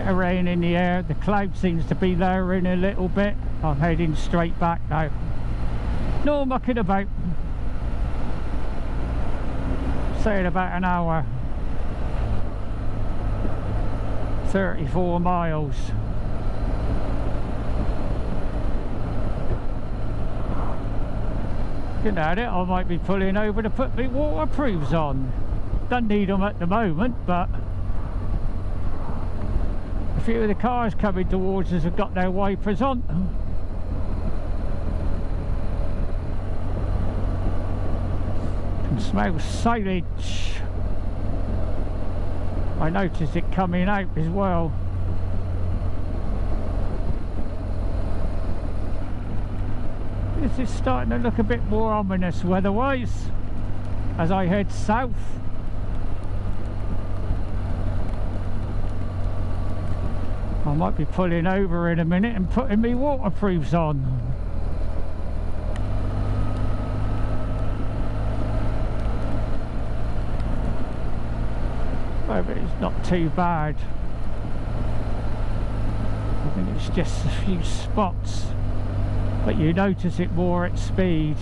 Bit of rain in the air, the cloud seems to be lowering a little bit. I'm heading straight back now. No mucking about. Say in about an hour. 34 miles. Looking at it, I might be pulling over to put my waterproofs on. Don't need them at the moment, but a few of the cars coming towards us have got their wipers on. Can smell silage. I noticed it coming out as well. This is starting to look a bit more ominous weather-wise as I head south. I might be pulling over in a minute and putting me waterproofs on. Oh, but it's not too bad. I think it's just a few spots, but you notice it more at speed.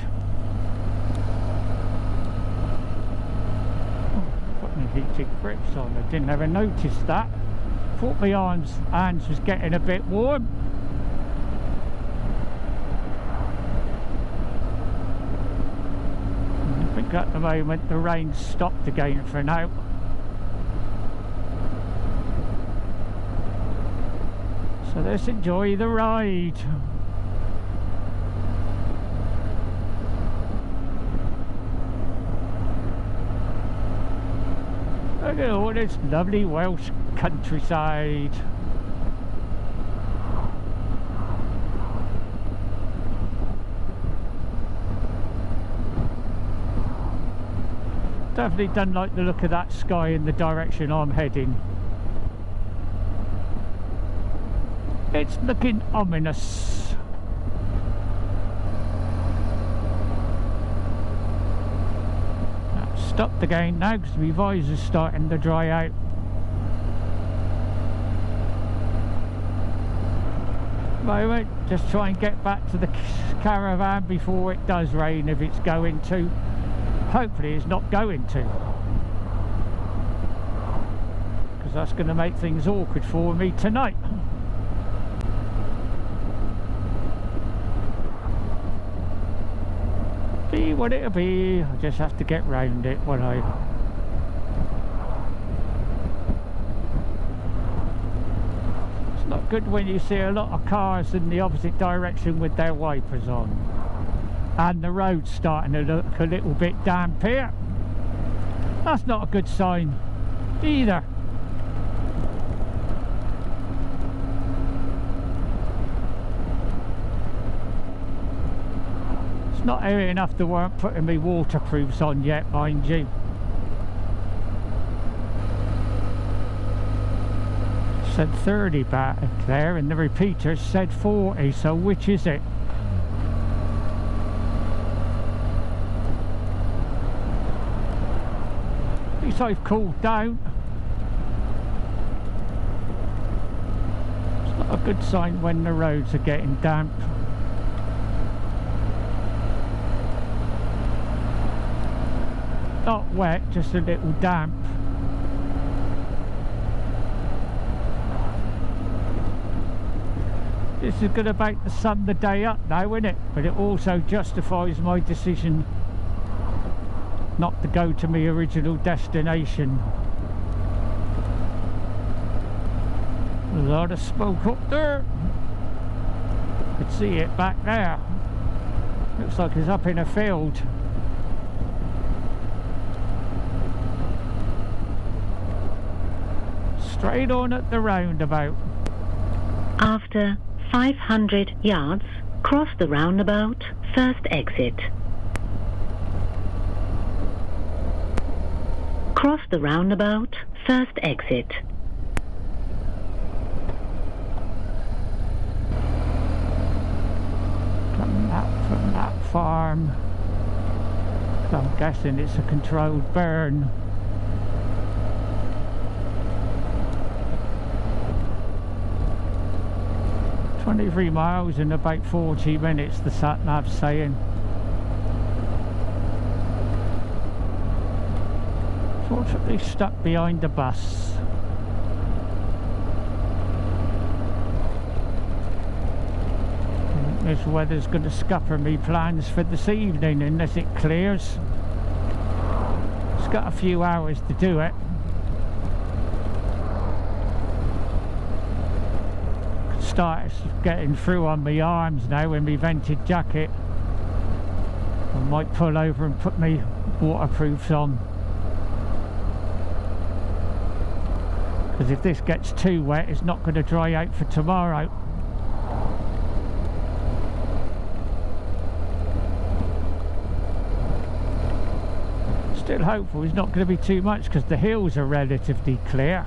Oh, put my heated grips on. I didn't ever notice that. Thought my hands was getting a bit warm. I think at the moment the rain's stopped again for now. So let's enjoy the ride. Look at all this lovely Welsh countryside. Definitely don't like the look of that sky in the direction I'm heading. It's looking ominous. I've stopped again now because my visor's starting to dry out. Moment, just try and get back to the caravan before it does rain, if it's going to. Hopefully it's not going to, because that's going to make things awkward for me tonight. Be what it'll be. I just have to get round it when I not good when you see a lot of cars in the opposite direction with their wipers on, and the road's starting to look a little bit damp here. That's not a good sign either. It's not early enough to warrant putting me waterproofs on yet, mind you. Said 30 back there and the repeater said 40, so which is it? At least I've cooled down. It's not a good sign when the roads are getting damp. Not wet, just a little damp. This is going to make the sun the day up now, isn't it? But it also justifies my decision not to go to my original destination. A lot of smoke up there. You can see it back there. Looks like it's up in a field. Straight on at the roundabout. After 500 yards, cross the roundabout, first exit. Cross the roundabout, first exit. Coming up from that farm. So I'm guessing it's a controlled burn. 23 miles in about 40 minutes, the sat-nav's saying. Fortunately stuck behind the bus. This weather's going to scupper me plans for this evening unless it clears. It's got a few hours to do it. Start getting through on my arms now in my vented jacket. I might pull over and put my waterproofs on, because if this gets too wet it's not going to dry out for tomorrow. Still hopeful it's not going to be too much because the hills are relatively clear.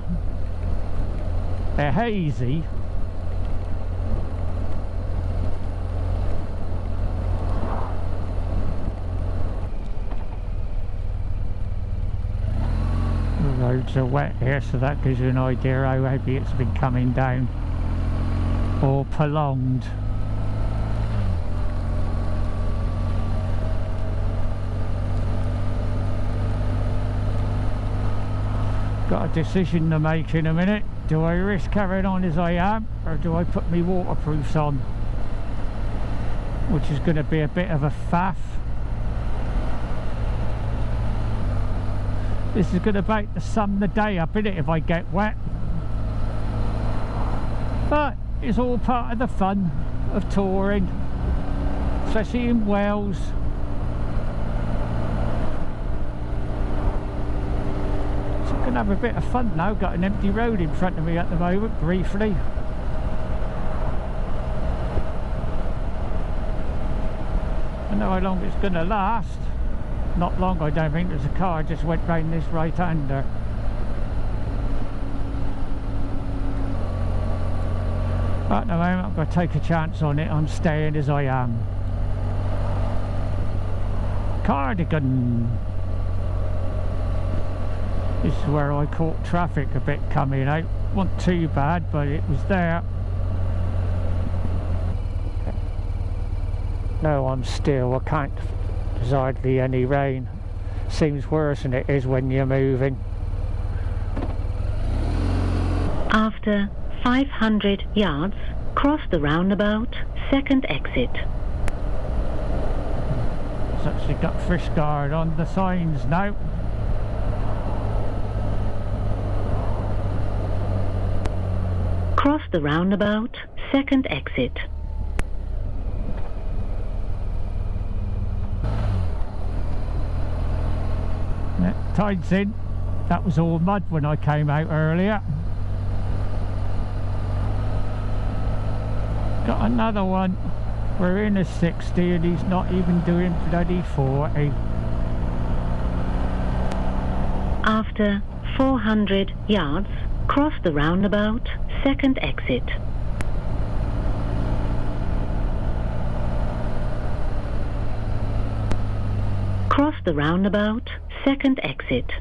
They're hazy. Roads are wet here, so that gives you an idea how heavy it's been coming down, or prolonged. Got a decision to make in a minute. Do I risk carrying on as I am, or do I put my waterproofs on, which is going to be a bit of a faff. This is going to about to sum the day up, innit, if I get wet. But it's all part of the fun of touring, especially in Wales. So I'm going to have a bit of fun now. Got an empty road in front of me at the moment, briefly. I know how long it's going to last. Not long, I don't think. There's a car just went round this right-hander. But at the moment I'm going to take a chance on it. I'm staying as I am. Cardigan. This is where I caught traffic a bit coming out. Wasn't too bad, but it was there. No, I'm still. I can't. There's hardly any rain. Seems worse than it is when you're moving. After 500 yards, cross the roundabout, second exit. It's actually got Fishguard on the signs now. Cross the roundabout, second exit. Tide's in. That was all mud when I came out earlier. Got another one. We're in a 60 and he's not even doing bloody 40. After 400 yards, cross the roundabout, second exit. Cross the roundabout, second exit.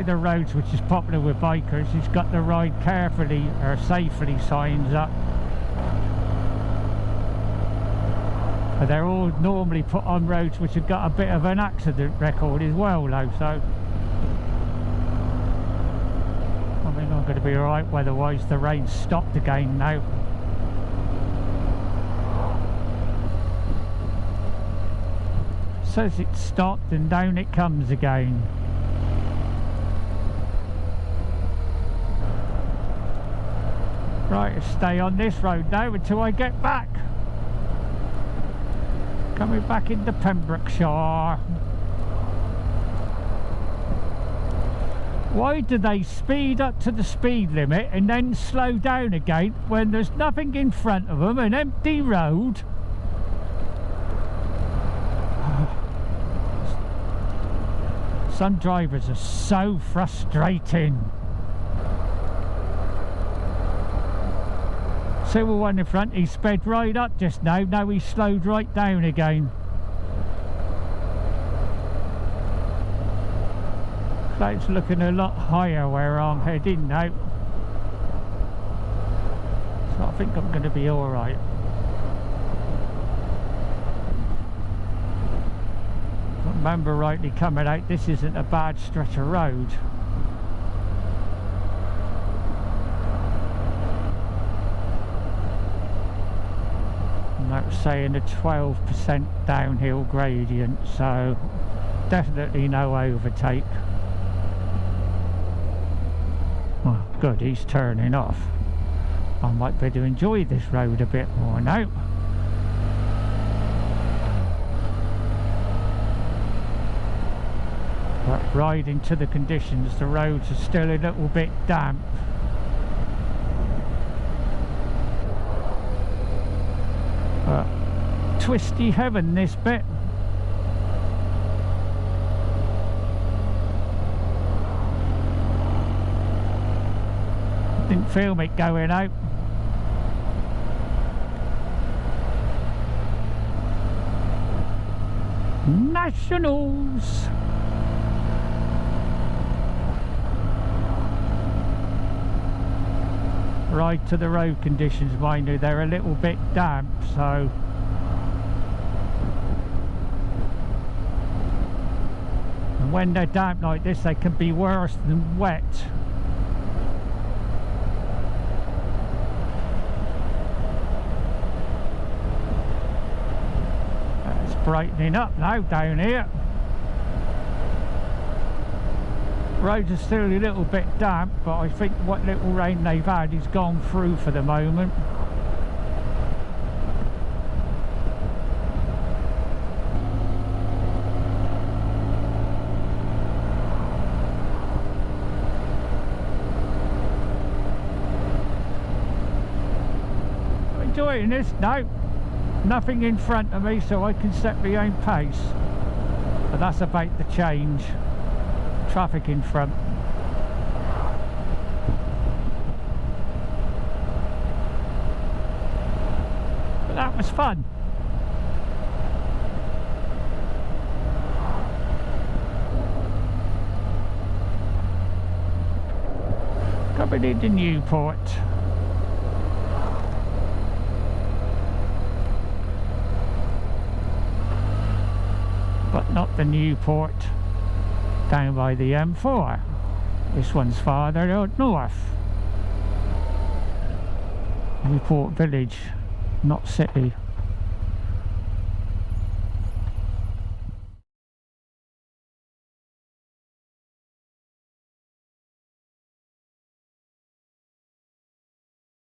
The roads, which is popular with bikers, he's got the ride carefully or safely signs up. And they're all normally put on roads which have got a bit of an accident record as well, though, so I think I'm going to be alright weather-wise. The rain's stopped again now. Says it's stopped and down it comes again. Right, stay on this road now until I get back. Coming back into Pembrokeshire. Why do they speed up to the speed limit and then slow down again when there's nothing in front of them, an empty road? Some drivers are so frustrating. See the one in front, he sped right up just now, now he slowed right down again. It's looking a lot higher where I'm heading now, so I think I'm going to be alright. If I remember rightly coming out, this isn't a bad stretch of road. And that was saying a 12% downhill gradient, so definitely no overtake. Well, good, he's turning off. I might be able to enjoy this road a bit more now. But riding to the conditions, the roads are still a little bit damp. Twisty heaven, this bit. Didn't film it going out. Nationals. Right to the road conditions, mind you, they're a little bit damp, so and when they're damp like this, they can be worse than wet. It's brightening up now down here. Roads are still a little bit damp, but I think what little rain they've had is gone through for the moment. Enjoying this now. Nothing in front of me, so I can set my own pace. But that's about to change. Traffic in front. But that was fun. Coming into Newport. But not the Newport down by the M4. This one's farther out north. Newport Village, not city.